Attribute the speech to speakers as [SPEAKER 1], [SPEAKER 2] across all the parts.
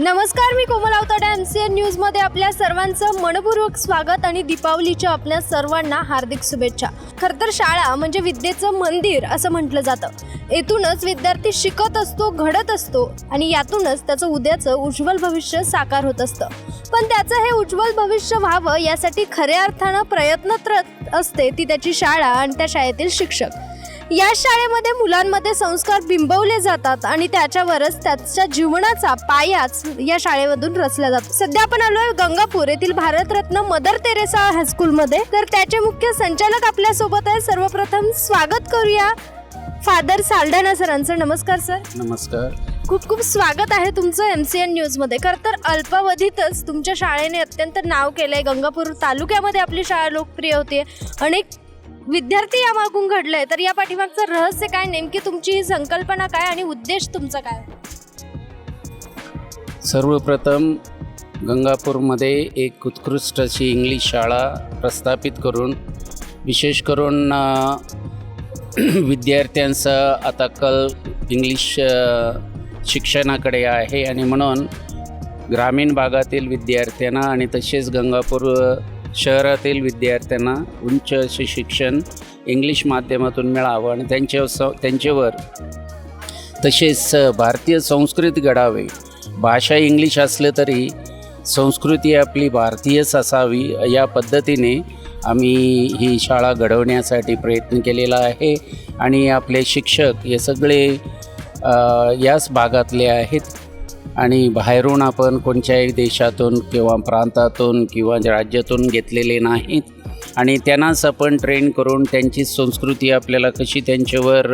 [SPEAKER 1] नमस्कार, मी कोमल आवताडे. MCN न्यूजमध्ये आपल्या सर्वांचं मनपूर्वक स्वागत आणि दीपावलीच्या आपल्या सर्वांना हार्दिक शुभेच्छा. खरं तर शाळा म्हणजे विद्येचं मंदिर असं म्हटलं जातं. येथूनच विद्यार्थी शिकत असतो, घडत असतो आणि यातूनच त्याचं उद्याचं उज्ज्वल भविष्य साकार होत असतं. पण त्याचं हे उज्ज्वल भविष्य व्हावं यासाठी खऱ्या अर्थानं प्रयत्नरत असते ती त्याची शाळा आणि त्या शाळेतील शिक्षक. या शाळेमध्ये मुलांमध्ये संस्कार बिंबवले जातात आणि त्याच्यावरच त्याच्या जीवनाचा पायाच या शाळेमधून रचला जातो. सध्या आपण आलोय गंगापूर येथील भारतरत्न मदर तेरेसा हायस्कूलमध्ये. तर त्याचे मुख्य संचालक आपल्या सोबत आहे. सर्वप्रथम स्वागत करूया फादर साल्ढाणा सरांचं. नमस्कार सर.
[SPEAKER 2] नमस्कार.
[SPEAKER 1] खूप खूप स्वागत आहे तुमचं MCN न्यूजमध्ये. खरं तर अल्पावधीतच तुमच्या शाळेने अत्यंत नाव केलंय. गंगापूर तालुक्यामध्ये आपली शाळा लोकप्रिय होते, अनेक विद्यार्थी यामागून घडले. तर या पाठीमागचं रहस्य काय, नेमकी तुमची ही संकल्पना काय आणि उद्देश तुमचा काय?
[SPEAKER 2] सर्वप्रथम गंगापूरमध्ये एक उत्कृष्ट अशी इंग्लिश शाळा प्रस्थापित करून, विशेष करून विद्यार्थ्यांचा आता कल इंग्लिश शिक्षणाकडे आहे आणि म्हणून ग्रामीण भागातील विद्यार्थ्यांना आणि तसेच गंगापूर शहरातील विद्यार्थ्यांना उच्च असे शिक्षण इंग्लिश माध्यमातून मिळावं आणि त्यांच्यावर तसेच भारतीय संस्कृती घडावे. भाषा इंग्लिश असलं तरी संस्कृती आपली भारतीयच असावी, या पद्धतीने आम्ही ही शाळा घडवण्यासाठी प्रयत्न केलेला आहे. आणि आपले शिक्षक हे सगळे याच भागातले आहेत आणि बाहेरून आपण कोणत्याही देशातून किंवा प्रांतातून किंवा राज्यातून घेतलेले नाहीत. आणि त्यांनाच आपण ट्रेन करून त्यांची संस्कृती आपल्याला कशी त्यांच्यावर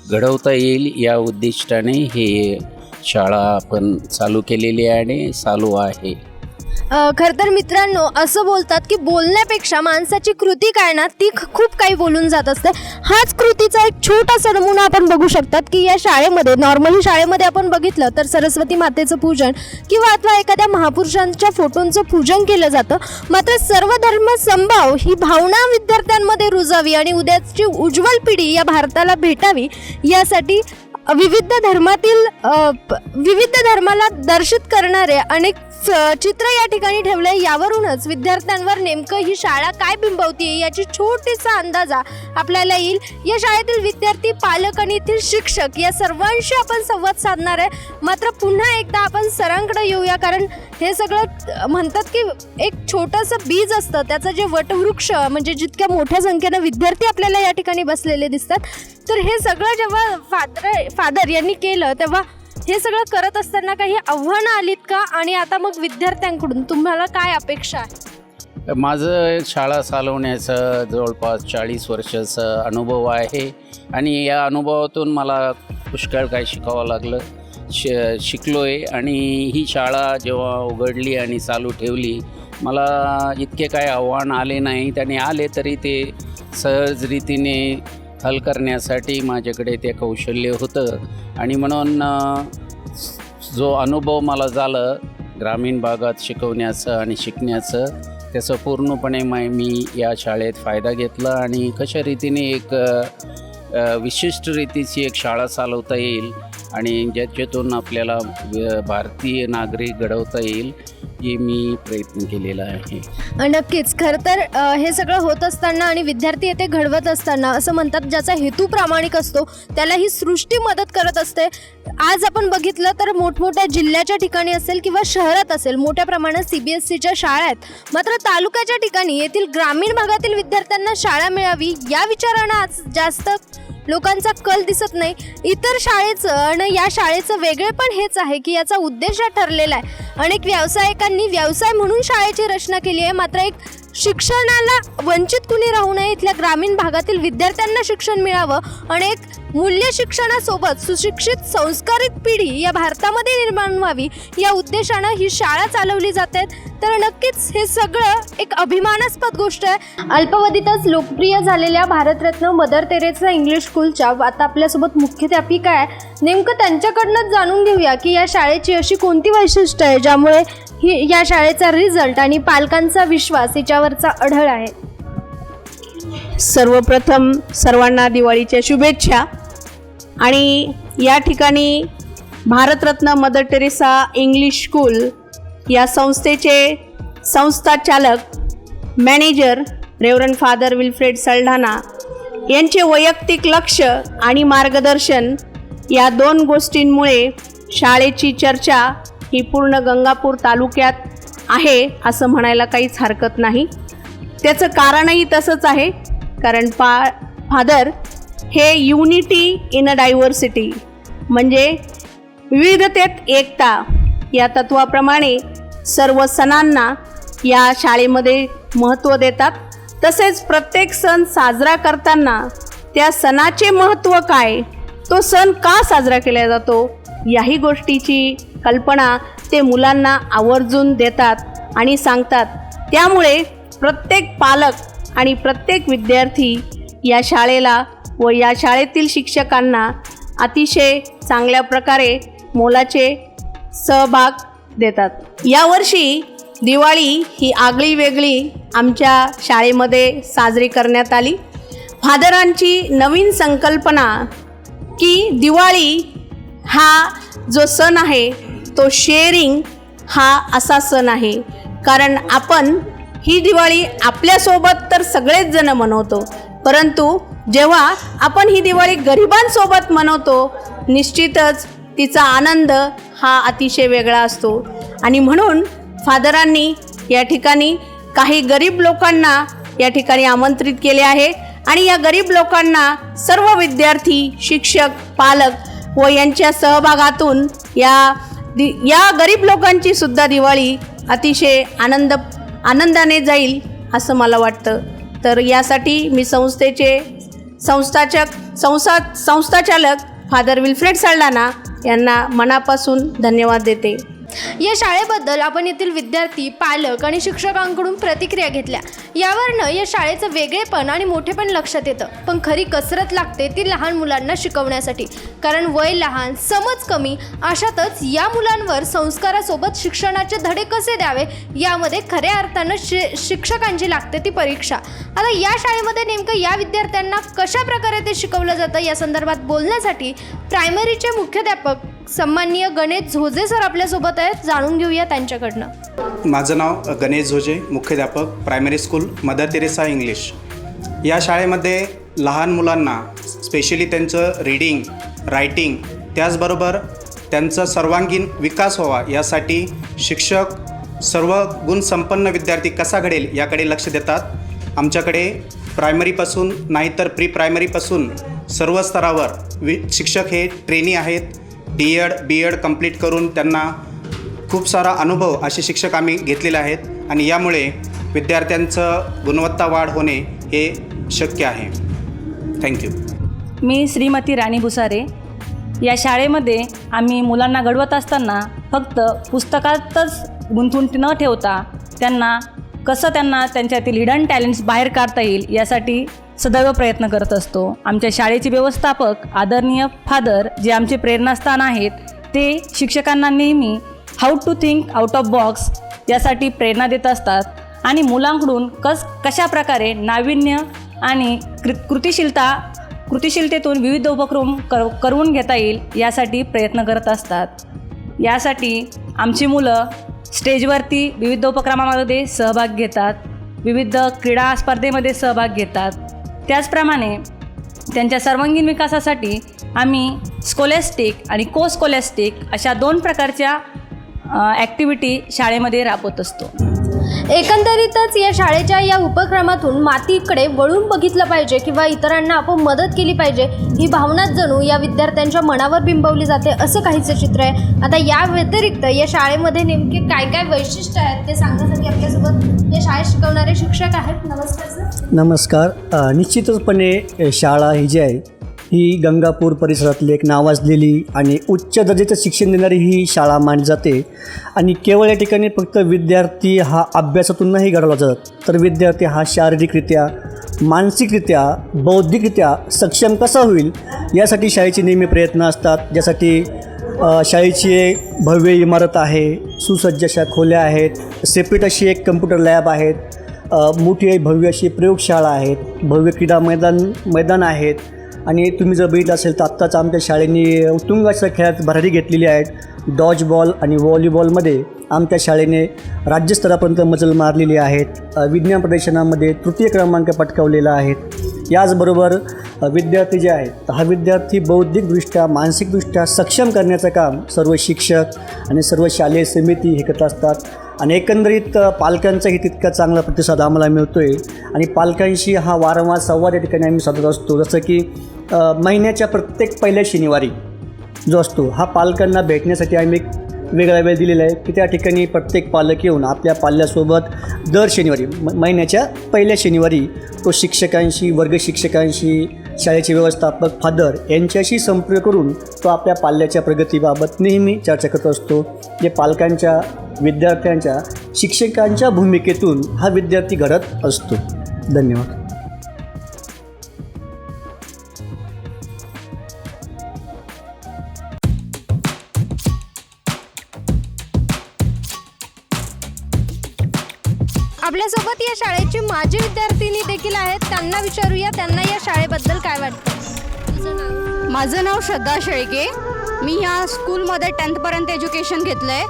[SPEAKER 2] घडवता येईल या उद्दिष्टाने ही शाळा आपण चालू केलेली आहे आणि चालू आहे.
[SPEAKER 1] खरं तर मित्रांनो, असं बोलतात की बोलण्यापेक्षा माणसाची कृती काय ना, ती खूप काही बोलून जात असते. हाच कृतीचा एक छोटासा नमुना आपण बघू शकतात की या शाळेमध्ये, नॉर्मली शाळेमध्ये आपण बघितलं तर सरस्वती मातेचं पूजन किंवा अथवा एखाद्या महापुरुषांच्या फोटोंचं पूजन केलं जातं. मात्र सर्व धर्म समभाव ही भावना विद्यार्थ्यांमध्ये रुजावी आणि उद्याची उज्ज्वल पिढी या भारताला भेटावी यासाठी विविध धर्माला दर्शित करणारे अनेक चित्र या ठिकाणी ठेवले. यावरूनच विद्यार्थ्यांवर नेमकं ही शाळा काय बिंबवते याची छोटीसा अंदाजा आपल्याला येईल. या शाळेतील विद्यार्थी, पालक आणि येथील शिक्षक या सर्वांशी आपण संवाद साधणार आहे. मात्र पुन्हा एकदा आपण सरांकडे येऊया, कारण हे सगळं म्हणतात की एक छोटंसं बीज असतं, त्याचं जे वटवृक्ष म्हणजे जितक्या मोठ्या संख्येनं विद्यार्थी आपल्याला या ठिकाणी बसलेले दिसतात. तर हे सगळं जेव्हा फादर यांनी केलं तेव्हा हे सगळं करत असताना काही आव्हानं आलीत का, आणि आता मग विद्यार्थ्यांकडून तुम्हाला काय अपेक्षा आहे?
[SPEAKER 2] माझं शाळा चालवण्याचा जवळपास 40 वर्षाचा अनुभव आहे आणि या अनुभवातून मला पुष्कळ काय शिकावं लागलं, शिकलो आहे. आणि ही शाळा जेव्हा उघडली आणि चालू ठेवली, मला इतके काय आव्हान आले नाहीत आणि आले तरी ते सहज रीतीने हल करण्यासाठी माझ्याकडे ते कौशल्य होतं. आणि म्हणून जो अनुभव मला झालं ग्रामीण भागात शिकवण्याचं आणि शिकण्याचं, त्याचं पूर्णपणे मी या शाळेत फायदा घेतला आणि कशा रीतीने एक विशिष्ट रीतीची एक शाळा चालवता येईल आणि ज्याच्यातून आपल्याला भारतीय नागरिक घडवता येईल हे मी प्रयत्न केलेला आहे.
[SPEAKER 1] नक्कीच. खरं तर हे सगळं होत असताना आणि विद्यार्थी येथे घडवत असताना असं म्हणतात, ज्याचा हेतू प्रामाणिक असतो त्याला ही सृष्टी मदत करत असते. आज आपण बघितलं तर मोठमोठ्या जिल्ह्याच्या ठिकाणी असेल किंवा शहरात असेल, मोठ्या प्रमाणात CBSEच्या शाळा आहेत. मात्र तालुक्याच्या ठिकाणी येथील ग्रामीण भागातील विद्यार्थ्यांना शाळा मिळावी या विचारानं आज जास्त लोकांचा कल दिसत नाही. इतर शाळेचं आणि या शाळेचं वेगळेपण हेच आहे की याचा उद्देश ठरलेला आहे. अनेक व्यावसायिकांनी व्यवसाय म्हणून शाळेची रचना केली आहे. मात्र एक शिक्षणाला वंचित कुणी राहू नये, इथल्या ग्रामीण भागातील विद्यार्थ्यांना शिक्षण मिळावं आणि एक मूल्य शिक्षणासोबत सुशिक्षित संस्कारित पिढी या भारतामध्ये निर्माण व्हावी या उद्देशानं ही शाळा चालवली जाते. तर नक्कीच हे सगळं एक अभिमानास्पद गोष्ट आहे. अल्पावधीतच लोकप्रिय झालेल्या भारतरत्न मदर तेरेसा इंग्लिश स्कूलच्या आता आपल्यासोबत मुख्याध्यापिका आहे. नेमकं त्यांच्याकडनंच जाणून घेऊया की या शाळेची अशी कोणती वैशिष्ट्य आहे ज्यामुळे या शाळेचा रिझल्ट आणि पालकांचा विश्वास याच्यावरचा अढळ आहे.
[SPEAKER 3] सर्वप्रथम सर्वांना दिवाळीच्या शुभेच्छा. आणि या ठिकाणी Bharat Ratna mother Teresa English school या संस्थेचे संस्थाचालक मॅनेजर रेव्हरंड फादर विल्फ्रेड सल्ढाणा यांचे वैयक्तिक लक्ष आणि मार्गदर्शन या दोन गोष्टींमुळे शाळेची चर्चा ही पूर्ण गंगापूर तालुक्यात आहे असं म्हणायला काहीच हरकत नाही. त्याचं कारणही तसंच आहे, कारण फादर हे युनिटी इन अ डायव्हर्सिटी म्हणजे विविधतेत एकता या तत्वाप्रमाणे सर्व सणांना या शाळेमध्ये महत्त्व देतात. तसेच प्रत्येक सण साजरा करताना त्या सणाचे महत्त्व काय, तो सण का साजरा केला जातो याही गोष्टीची कल्पना ते मुलांना आवर्जून देतात आणि सांगतात. त्यामुळे प्रत्येक पालक आणि प्रत्येक विद्यार्थी या शाळेला व या शाळेतील शिक्षकांना अतिशय चांगल्या प्रकारे मोलाचे सहभाग देतात. यावर्षी दिवाळी ही आगळी वेगळी आमच्या शाळेमध्ये साजरी करण्यात आली. फादरांची नवीन संकल्पना की दिवाळी हा जो सण आहे तो शेअरिंग हा असा सण आहे. कारण आपण ही दिवाळी आपल्यासोबत तर सगळेच जण मनवतो, परंतु जेव्हा आपण ही दिवाळी गरिबांसोबत मनवतो निश्चितच तिचा आनंद हा अतिशय वेगळा असतो. आणि म्हणून फादरांनी या ठिकाणी काही गरीब लोकांना या ठिकाणी आमंत्रित केले आहे आणि या गरीब लोकांना सर्व विद्यार्थी, शिक्षक, पालक व यांच्या सहभागातून या गरीब लोकांची सुद्धा दिवाळी अतिशय आनंदाने जाईल असं मला वाटतं. तर यासाठी मी संस्थेचे संस्थाचालक फादर विल्फ्रेड सल्ढाणा यांना मनापासून धन्यवाद देते.
[SPEAKER 1] या शाळेबद्दल आपण येथील विद्यार्थी, पालक आणि शिक्षकांकडून प्रतिक्रिया घेतल्या. यावरनं या शाळेचं वेगळेपण आणि मोठेपण लक्षात येतं. पण खरी कसरत लागते ती लहान मुलांना शिकवण्यासाठी, कारण वय लहान, समज कमी. अशातच या मुलांवर संस्कारासोबत शिक्षणाचे धडे कसे द्यावे यामध्ये खऱ्या अर्थानं शिक्षकांची लागते ती परीक्षा. आता या शाळेमध्ये नेमकं या विद्यार्थ्यांना कशा प्रकारे ते शिकवलं जातं या संदर्भात बोलण्यासाठी प्रायमरीचे मुख्याध्यापक सन्माननीय गणेश झोजे सर आपल्यासोबत आहेत. जाणून घेऊया त्यांच्याकडनं.
[SPEAKER 4] माझं नाव गणेश झोजे, मुख्याध्यापक primary school mother Teresa English. या शाळेमध्ये लहान मुलांना स्पेशली त्यांचं रीडिंग, रायटिंग त्याचबरोबर त्यांचा सर्वांगीण विकास व्हावा यासाठी शिक्षक सर्व गुणसंपन्न विद्यार्थी कसा घडेल याकडे लक्ष देतात. आमच्याकडे प्रायमरीपासून नाहीतर प्री प्रायमरीपासून सर्व स्तरावर शिक्षक हे ट्रेनी आहेत. DED, BEd कंप्लीट करून त्यांना खूप सारा अनुभव असे शिक्षक आम्ही घेतलेले आहेत आणि यामुळे विद्यार्थ्यांचं गुणवत्ता वाढ होणे हे शक्य आहे. थँक्यू.
[SPEAKER 5] मी श्रीमती राणी भुसारे. या शाळेमध्ये आम्ही मुलांना घडवत असताना फक्त पुस्तकातच गुंतवून न ठेवता त्यांना त्यांच्यातील हिडन टॅलेंट्स बाहेर काढता येईल यासाठी सदैव प्रयत्न करत असतो. आमच्या शाळेचे व्यवस्थापक आदरणीय फादर जे आमचे प्रेरणास्थान आहेत ते शिक्षकांना नेहमी how to think out of box यासाठी प्रेरणा देत असतात आणि मुलांकडून कशा प्रकारे नाविन्य आणि कृतिशीलतेतून विविध उपक्रम करून घेता येईल यासाठी प्रयत्न करत असतात. यासाठी आमची मुलं स्टेजवरती विविध उपक्रमामध्ये सहभाग घेतात, विविध क्रीडा स्पर्धेमध्ये सहभाग घेतात. त्याचप्रमाणे त्यांच्या सर्वांगीण विकासासाठी आम्ही स्कॉलॅस्टिक आणि को स्कॉलॅस्टिक अशा 2 प्रकारच्या ॲक्टिव्हिटी शाळेमध्ये राबवत असतो.
[SPEAKER 1] एकंदरीतच या शाळेच्या या उपक्रमातून मातीकडे वळून बघितलं पाहिजे किंवा इतरांना आपण मदत केली पाहिजे ही भावनाच जणू या विद्यार्थ्यांच्या मनावर बिंबवली जाते असं काहीचं चित्र आहे. आता या व्यतिरिक्त या शाळेमध्ये नेमके काय काय वैशिष्ट्य आहेत ते सांगण्यासाठी आपल्यासोबत या शाळेत शिकवणारे शिक्षक आहेत. नमस्कार सर.
[SPEAKER 6] नमस्कार. निश्चितचपणे शाळा ही जी आहे ही गंगापूर परिसरातली एक नावाजलेली आणि उच्च दर्जाचं शिक्षण देणारी ही शाळा मानली जाते. आणि केवळ या ठिकाणी फक्त विद्यार्थी हा अभ्यासातून नाही घडवला जात, तर विद्यार्थी हा शारीरिकरित्या, मानसिकरित्या, बौद्धिकरित्या सक्षम कसा होईल यासाठी शाळेचे नेहमी प्रयत्न असतात. ज्यासाठी शाळेची एक भव्य इमारत आहे, सुसज्ज अशा खोल्या आहेत, सेपरेट अशी एक कम्प्युटर लॅब आहेत, मोठी भव्य अशी प्रयोगशाळा आहेत, भव्य क्रीडा मैदान आहेत, आणि तुम्ही जर बघितलं असेल तर आत्ताच आमच्या शाळेने उत्तुंग अशा खेळात भरारी घेतलेली आहेत. डॉज बॉल आणि व्हॉलीबॉलमध्ये आमच्या शाळेने राज्यस्तरापर्यंत मजल मारलेली आहेत. विज्ञान प्रदर्शनामध्ये तृतीय क्रमांक पटकावलेला आहेत. याचबरोबर विद्यार्थी जे आहेत तर हा विद्यार्थी बौद्धिकदृष्ट्या मानसिकदृष्ट्या सक्षम करण्याचं काम सर्व शिक्षक आणि सर्व शालेय समिती हे करत असतात. आणि एकंदरीत पालकांचाही तितका चांगला प्रतिसाद आम्हाला मिळतो आहे. आणि पालकांशी हा वारंवार संवाद या ठिकाणी आम्ही साधत असतो. जसं की महिन्याच्या प्रत्येक पहिल्या शनिवारी जो असतो हा पालकांना भेटण्यासाठी आम्ही एक वेगळा वेळ दिलेला आहे की त्या ठिकाणी प्रत्येक पालक येऊन आपल्या पाल्यासोबत दर शनिवारी महिन्याच्या पहिल्या शनिवारी तो शिक्षकांशी, वर्ग शिक्षकांशी, शाळेचे व्यवस्थापक, फादर यांच्याशी संपर्क करून तो आपल्या पाल्याच्या प्रगतीबाबत नेहमी चर्चा करत असतो. जे पालकांच्या, विद्यार्थ्यांच्या, शिक्षकांच्या भूमिकेतून हा विद्यार्थी घडत असतो. धन्यवाद.
[SPEAKER 1] आपल्यासोबत या शाळेची माजी विद्यार्थिनी देखील आहेत. त्यांना विचारूया त्यांना या शाळेबद्दल काय वाटतं.
[SPEAKER 7] माझं नाव श्रद्धा शेळके. मी ह्या स्कूलमध्ये 10th एज्युकेशन घेतलं आहे.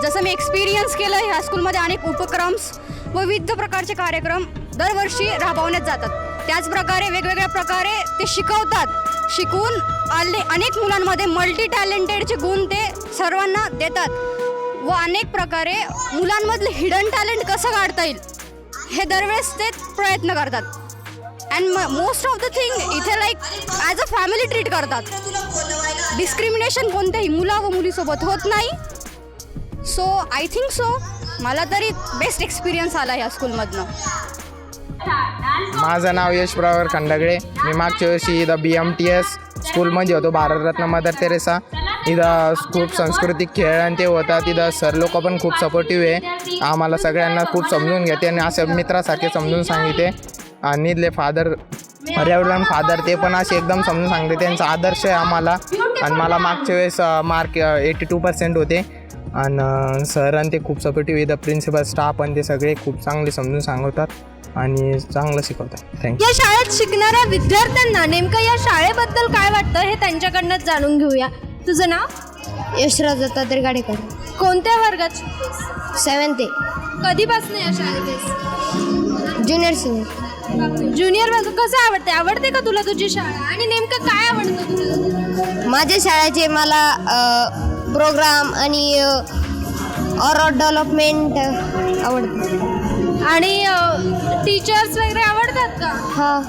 [SPEAKER 7] जसं मी एक्सपिरियन्स केलं ह्या स्कूलमध्ये अनेक उपक्रम्स व विविध प्रकारचे कार्यक्रम दरवर्षी राबवण्यात जातात. त्याचप्रकारे वेगवेगळ्या प्रकारे ते शिकवतात. शिकून अनेक मुलांमध्ये मल्टी टॅलेंटेडचे गुण ते सर्वांना देतात व अनेक प्रकारे मुलांमधले हिडन टॅलेंट कसं काढता येईल हे दरवेळेस ते प्रयत्न करतात. And most of the thing इथे like as a family treat करतात. डिस्क्रिमिनेशन कोणत्याही मुला व मुलीसोबत होत नाही. सो आय थिंक सो मला तरी बेस्ट एक्सपिरियन्स आला ह्या स्कूलमधनं.
[SPEAKER 8] माझं नाव यश प्रवर खंडगळे. मी मागच्या वर्षी इथं BMTS स्कूलमध्ये होतो, भारतरत्न मदर तेरेसा. इथं खूप सांस्कृतिक खेळ आणि ते होतात. तिथं सर लोक पण खूप सपोर्टिव्ह आहे. आम्हाला सगळ्यांना खूप समजून घेते आणि असं मित्रासारखे समजून सांगितले. आणि इथले फादर, रेव्हरंड फादर, ते पण असे एकदम समजून सांगते. त्यांचा आदर्श आहे आम्हाला. आणि मला मागच्या वेळेस मार्क 82% होते. आणि सर आणि ते खूप सपोर्टिव्ह. इथं प्रिन्सिपल, स्टाफ आणि ते सगळे खूप चांगले समजून सांगतात आणि चांगलं शिकवतात. थँक्यू.
[SPEAKER 1] या शाळेत शिकणाऱ्या विद्यार्थ्यांना नेमकं या शाळेबद्दल काय वाटतं हे त्यांच्याकडनंच जाणून घेऊया. तुझं नाव?
[SPEAKER 9] यशराज दत्तात्रय गाडेकर.
[SPEAKER 1] कोणत्या वर्गात?
[SPEAKER 9] 7th
[SPEAKER 1] कधीपासून या शाळेत?
[SPEAKER 9] Junior senior.
[SPEAKER 1] ज्युनियर वर्ग. कसं आवडते का तुला तुझी शाळा आणि नेमकं काय आवडतं तुला?
[SPEAKER 9] माझ्या शाळेचे मला प्रोग्राम आणि ऑरल डेव्हलपमेंट आवडतं.
[SPEAKER 1] आणि टीचर्स वगैरे आवडतात का?
[SPEAKER 9] हां.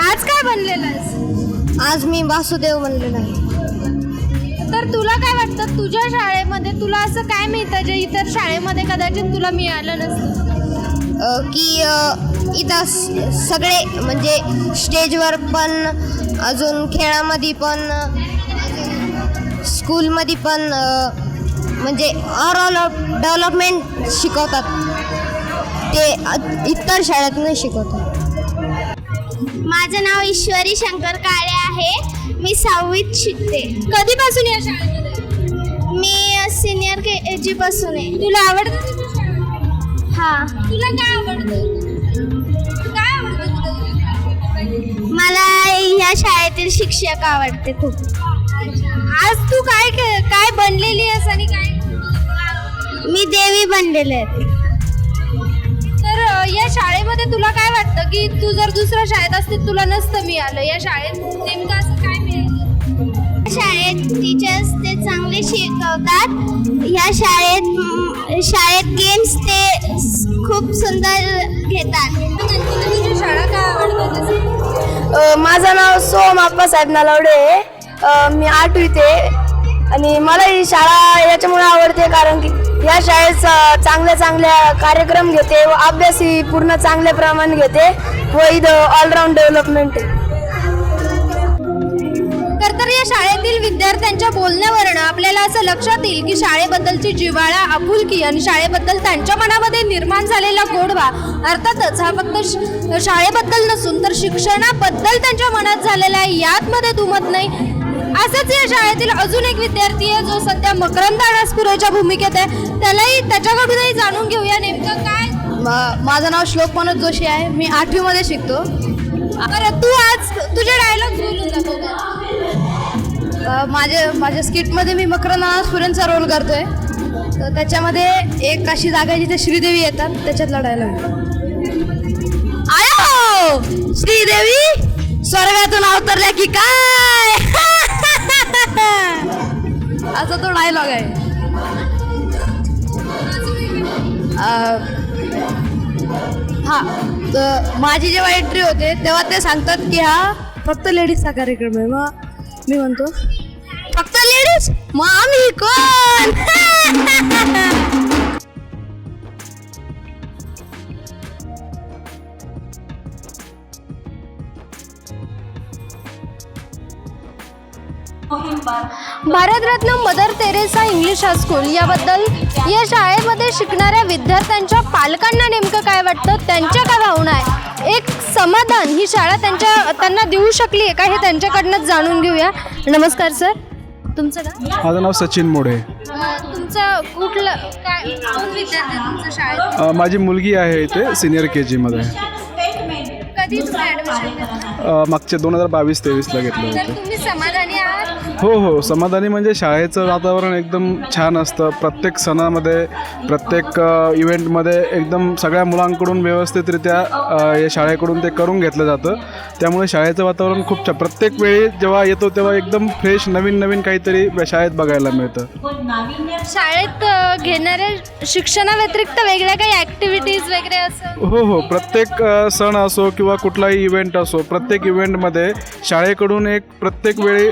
[SPEAKER 1] आज काय बनलेलं आहेस?
[SPEAKER 9] आज मी वासुदेव बनलेलो आहे.
[SPEAKER 1] तर तुला काय वाटतं तुझ्या शाळेमध्ये तुला असं काय मिळतं जे इतर शाळेमध्ये कदाचित तुला मिळालं नसतं?
[SPEAKER 9] की इथं सगळे म्हणजे स्टेजवर पण, अजून खेळामध्ये पण, स्कूलमध्ये पण म्हणजे ऑरल डेव्हलपमेंट शिकवतात. ते इतर शाळेत नाही शिकवतात.
[SPEAKER 10] माझं नाव ईश्वरी शंकर काळे आहे. मी 6वीत शिकते.
[SPEAKER 1] कधीपासून या शाळेमध्ये?
[SPEAKER 10] मी सिनियर KG पासून आहे.
[SPEAKER 1] तुला आवडतं तुझी शाळा?
[SPEAKER 10] हां.
[SPEAKER 1] तुला काय आवडतं? काय आवडतं तुला?
[SPEAKER 10] मला ह्या शाळेतील शिक्षक आवडते खूप.
[SPEAKER 1] आज तू काय बनलेली आहेस आणि काय?
[SPEAKER 10] मी देवी बनलेले आहे.
[SPEAKER 1] तर या शाळेमध्ये तुला काय वाटतं की तू जर दुसऱ्या शाळेत असते तुला नसतं मिळालं, या शाळेत नेमकं असं काय मिळालं?
[SPEAKER 10] शाळेत टीचर्स ते चांगले शिकवतात. ह्या शाळेत गेम्स ते खूप सुंदर घेतात.
[SPEAKER 1] तुझी शाळा काय आवडते?
[SPEAKER 3] माझं नाव सोम आप्पासाहेब नलावडे आहे. मी 8वीत आहे आणि मला ही शाळा याच्यामुळे आवडते कारण की या शाळेत चांगल्या कार्यक्रम घेते व अभ्यासही पूर्ण चांगल्या प्रमाणे घेते व इथं ऑलराऊंड डेव्हलपमेंट आहे.
[SPEAKER 1] तर या शाळेतील विद्यार्थ्यांच्या बोलण्यावरनं आपल्याला असं लक्षात येईल की शाळेबद्दलची जिव्हाळा, आपुलकी आणि शाळेबद्दल त्यांच्या मनामध्ये निर्माण झालेला गोडवा अर्थातच हा फक्त शाळेबद्दल नसून तर शिक्षणाबद्दल त्यांच्या मनात झालेला यातमध्ये दुमत नाही. असंच या शाळेतील अजून एक विद्यार्थी आहे जो सध्या मकरंद अनासपुरेच्या भूमिकेत आहे. त्याच्याकडूनही जाणून घेऊया नेमकं काय.
[SPEAKER 7] माझं नाव श्लोक मनोज जोशी आहे. मी 8वीमध्ये शिकतो.
[SPEAKER 1] बरं, तू आज तुझे डायलॉग बोलून दाखव. माझ्या स्किटमध्ये मी मकरंद सुरेंचा रोल करतोय. तर त्याच्यामध्ये एक अशी जागा आहे जिथे श्रीदेवी येतात, त्याच्यातला डायलॉग. आयो श्रीदेवी स्वर्गातून अवतरल्या की काय असा तो डायलॉग आहे. हा, तर माझी जेव्हा एंट्री होते तेव्हा ते सांगतात की हा फक्त लेडीजचा कार्यक्रम आहे. मग मी म्हणतो फक्त लेडीज, मग आम्ही कोण? Bharat Ratna mother Teresa English high school याबद्दल या शाळेमध्ये शिकणाऱ्या विद्यार्थ्यांच्या पालकांना नेमकं काय वाटतं, त्यांच्या काय भावना आहे, एक समाधान ही शाळा त्यांना देऊ शकली आहे का, हे त्यांच्याकडनं जाणून घेऊया. नमस्कार सर, तुमचं नाव?
[SPEAKER 11] माझं नाव सचिन मोढे.
[SPEAKER 1] तुमचं कुठलं काय कोण विद्यार्थी तुमच्या शाळेत?
[SPEAKER 11] माझी मुलगी आहे इथे सिनियर KG मध्ये.
[SPEAKER 1] कधी तुम्ही ॲडमिशन घेतलं?
[SPEAKER 11] मागच्या 2022-23ला घेतलं
[SPEAKER 1] तर
[SPEAKER 11] होतं.
[SPEAKER 1] तुम्ही समाधानी आहात?
[SPEAKER 11] हो, समाधानी म्हणजे शाळेचं वातावरण एकदम छान असतं. प्रत्येक सणामध्ये, प्रत्येक इव्हेंटमध्ये एकदम सगळ्या मुलांकडून व्यवस्थितरित्या या शाळेकडून ते करून घेतलं जातं. त्यामुळे शाळेचं वातावरण खूप छान. प्रत्येक वेळी जेव्हा येतो तेव्हा एकदम फ्रेश नवीन काहीतरी शाळेत बघायला मिळतं.
[SPEAKER 1] शाळेत घेणाऱ्या शिक्षणाव्यतिरिक्त वेगळ्या काही ॲक्टिव्हिटीज वगैरे असं?
[SPEAKER 11] हो, प्रत्येक सण असो किंवा कुठलाही इव्हेंट असो, प्रत्येक इव्हेंटमध्ये शाळेकडून एक प्रत्येक वेळी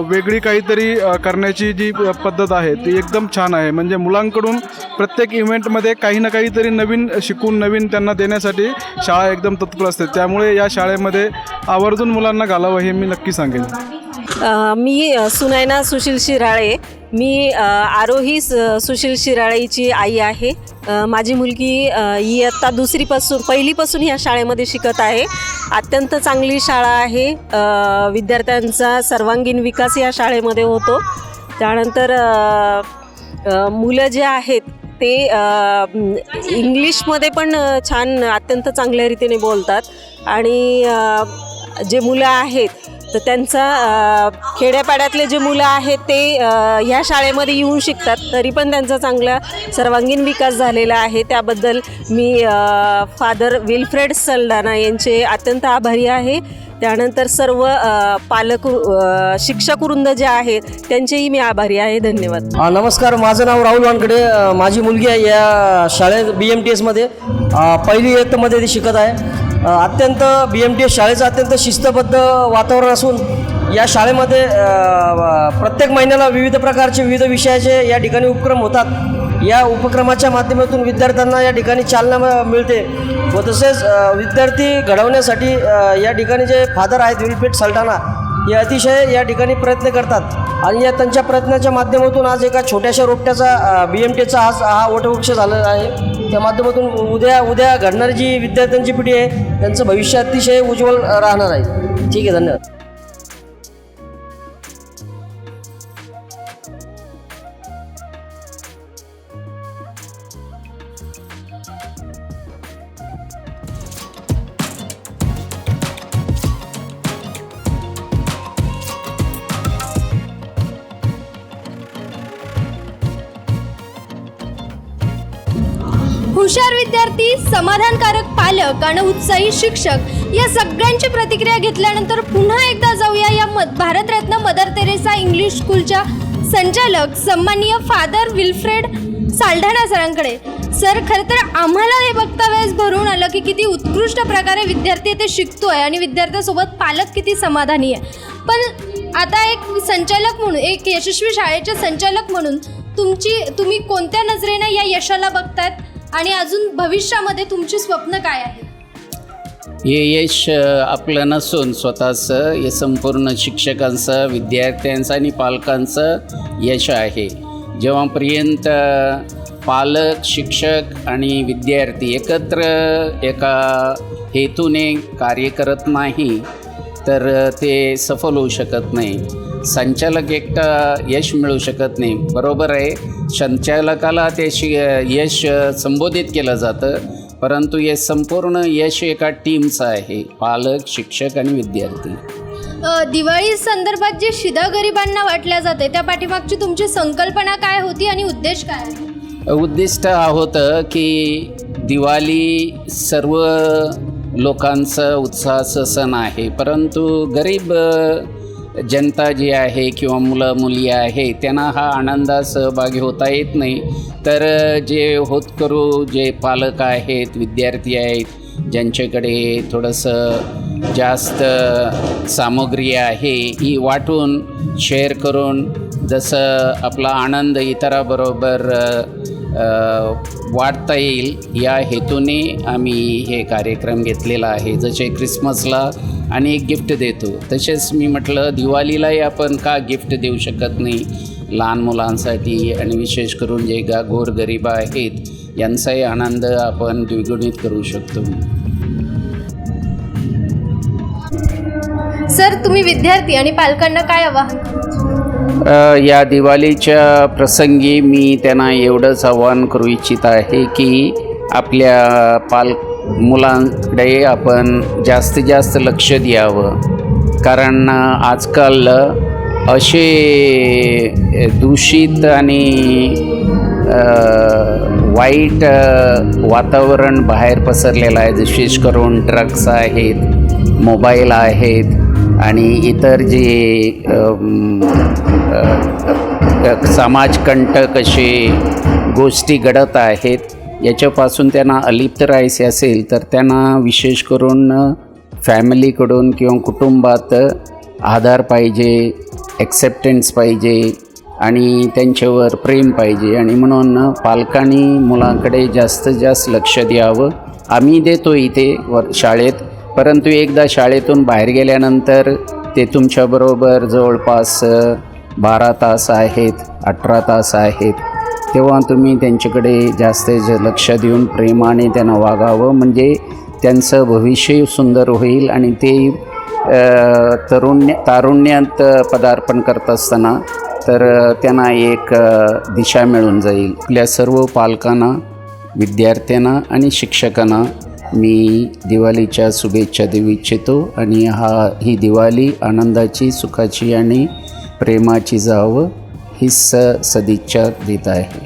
[SPEAKER 11] वेगळी काहीतरी करण्याची जी पद्धत आहे ती एकदम छान आहे. म्हणजे मुलांकडून प्रत्येक इव्हेंटमध्ये काही ना काहीतरी नवीन शिकून नवीन त्यांना देण्यासाठी शाळा एकदम तत्पर असते. त्यामुळे या शाळेमध्ये आवर्जून मुलांना घालावं हे मी नक्की सांगेन.
[SPEAKER 5] मी सुनैना सुशील शिराळे. मी आरोही सुशील शिराळेची आई आहे. माझी मुलगी इयत्ता पहिलीपासून ह्या शाळेमध्ये शिकत आहे. अत्यंत चांगली शाळा आहे. विद्यार्थ्यांचा सर्वांगीण विकास या शाळेमध्ये होतो. त्यानंतर मुलं जे आहेत ते इंग्लिशमध्ये पण छान अत्यंत चांगल्या रीतीने बोलतात. आणि जे मुलं आहेत तर त्यांचा खेड्यापाड्यातले जे मुलं आहेत ते ह्या शाळेमध्ये येऊन शिकतात, तरी पण त्यांचा चांगला सर्वांगीण विकास झालेला आहे. त्याबद्दल मी फादर विल्फ्रेड सल्ढाणा यांचे अत्यंत आभारी आहे. त्यानंतर सर्व शिक्षक वृंद जे आहेत त्यांचेही मी आभारी आहे. धन्यवाद.
[SPEAKER 6] नमस्कार, माझं नाव राहुल वानकडे. माझी मुलगी आहे या शाळेत BMTSमध्ये पहिली इयत्तेमध्ये ती शिकत आहे. अत्यंत BMTS शाळेचं अत्यंत शिस्तबद्ध वातावरण असून या शाळेमध्ये प्रत्येक महिन्याला विविध प्रकारचे विविध विषयाचे या ठिकाणी उपक्रम होतात. या उपक्रमाच्या माध्यमातून विद्यार्थ्यांना या ठिकाणी चालना मिळते व तसेच विद्यार्थी घडवण्यासाठी या ठिकाणी जे फादर आहेत विल्फ्रेड सल्ढाणा हे अतिशय या ठिकाणी प्रयत्न करतात. आणि या त्यांच्या प्रयत्नाच्या माध्यमातून आज एका छोट्याशा रोपट्याचा BMTSचा आज हा वटवृक्ष झालेला आहे. त्या माध्यमातून उद्या घडणारी जी विद्यार्थ्यांची पिढी आहे त्यांचं भविष्य अतिशय उज्ज्वल राहणार आहे. ठीक आहे, धन्यवाद.
[SPEAKER 1] हुशार विद्यार्थी, समाधानकारक पालक आणि उत्साही शिक्षक या सगळ्यांची प्रतिक्रिया घेतल्यानंतर पुन्हा एकदा जाऊया या भारतरत्न मदर तेरेसा इंग्लिश स्कूलच्या संचालक सन्माननीय फादर विल्फ्रेड साल्ढाणा सरांकडे. सर, खरं तर आम्हाला हे बघता वेळेस भरून आलं की किती उत्कृष्ट प्रकारे विद्यार्थी इथे शिकतोय आणि विद्यार्थ्यासोबत पालक किती समाधानी आहे. पण आता एक संचालक म्हणून, एक यशस्वी शाळेचे संचालक म्हणून तुम्ही कोणत्या नजरेनं या यशाला बघतायत आणि अजून भविष्यामध्ये तुमची स्वप्न काय आहे?
[SPEAKER 2] हे यश आपलं नसून स्वतःचं, हे संपूर्ण शिक्षकांचं, विद्यार्थ्यांचं आणि पालकांचं यश आहे. जेव्हापर्यंत पालक, शिक्षक आणि विद्यार्थी एकत्र एका हेतूने कार्य करत नाही तर ते सफल होऊ शकत नाही. संचालक एकटा यश मिळू शकत नाही. बरोबर आहे, संचालकाला ते यश संबोधित केलं जातं, परंतु हे संपूर्ण यश एका टीमचं आहे, पालक, शिक्षक आणि विद्यार्थी.
[SPEAKER 1] दिवाळी संदर्भात जे शिदा गरिबांना वाटल्या जाते त्या पाठीमागची तुमची संकल्पना काय होती आणि उद्देश काय आहे?
[SPEAKER 2] उद्दिष्ट हा होतं की दिवाळी सर्व लोकांचं उत्साहाचं सण आहे, परंतु गरीब जनता जी आहे किंवा मुलं मुली आहे त्यांना हा आनंदात सहभागी होता येत नाही. तर जे होतकरू जे पालक आहेत, विद्यार्थी आहेत, ज्यांच्याकडे थोडंसं जास्त सामग्री आहे ही वाटून शेअर करून जसं आपला आनंद इतराबरोबर वाढता येईल या हेतूने आम्ही हे कार्यक्रम घेतलेला आहे. जसे क्रिसमसला आणि एक गिफ्ट देतो, तसेच मी म्हटलं दिवाळीलाही आपण का गिफ्ट देऊ शकत नाही लहान मुलांसाठी, आणि विशेष करून जे गोरगरीब आहेत यांचाही आनंद आपण द्विगुणित करू शकतो.
[SPEAKER 1] सर, तुम्ही विद्यार्थी आणि पालकांना काय आवाहन कराल?
[SPEAKER 2] या दिवाळीच्या प्रसंगी मी त्यांना एवढंच आवाहन करू इच्छित आहे की आपल्या मुलांकडे आपण जास्तीत जास्त लक्ष द्यावं, कारण आजकाल असे दूषित आणि वाईट वातावरण बाहेर पसरलेलं आहे. विशेष करून ड्रग्स आहेत, मोबाईल आहेत आणि इतर जे समाजकंटक असे गोष्टी घडत आहेत, याच्यापासून त्यांना अलिप्त राहायचे असेल तर त्यांना विशेष करून फॅमिलीकडून किंवा कुटुंबात आधार पाहिजे, ॲक्सेप्टन्स पाहिजे आणि त्यांच्यावर प्रेम पाहिजे. आणि म्हणून पालकांनी मुलांकडे जास्तीत जास्त लक्ष द्यावं. आम्ही देतो इथे शाळेत, परंतु एकदा शाळेतून बाहेर गेल्यानंतर ते तुमच्याबरोबर जवळपास 12 तास आहेत, 18 तास आहेत, तेव्हा तुम्ही त्यांच्याकडे जास्त लक्ष देऊन प्रेमाने त्यांना वागावं, म्हणजे त्यांचं भविष्य सुंदर होईल आणि ते तारुण्यात पदार्पण करत असताना तर त्यांना एक दिशा मिळून जाईल. आपल्या सर्व पालकांना, विद्यार्थ्यांना आणि शिक्षकांना मी दिवाळीच्या शुभेच्छा देऊ इच्छितो आणि ही दिवाळी आनंदाची, सुखाची आणि प्रेमाची जावं ही सदिच्छा देत आहे.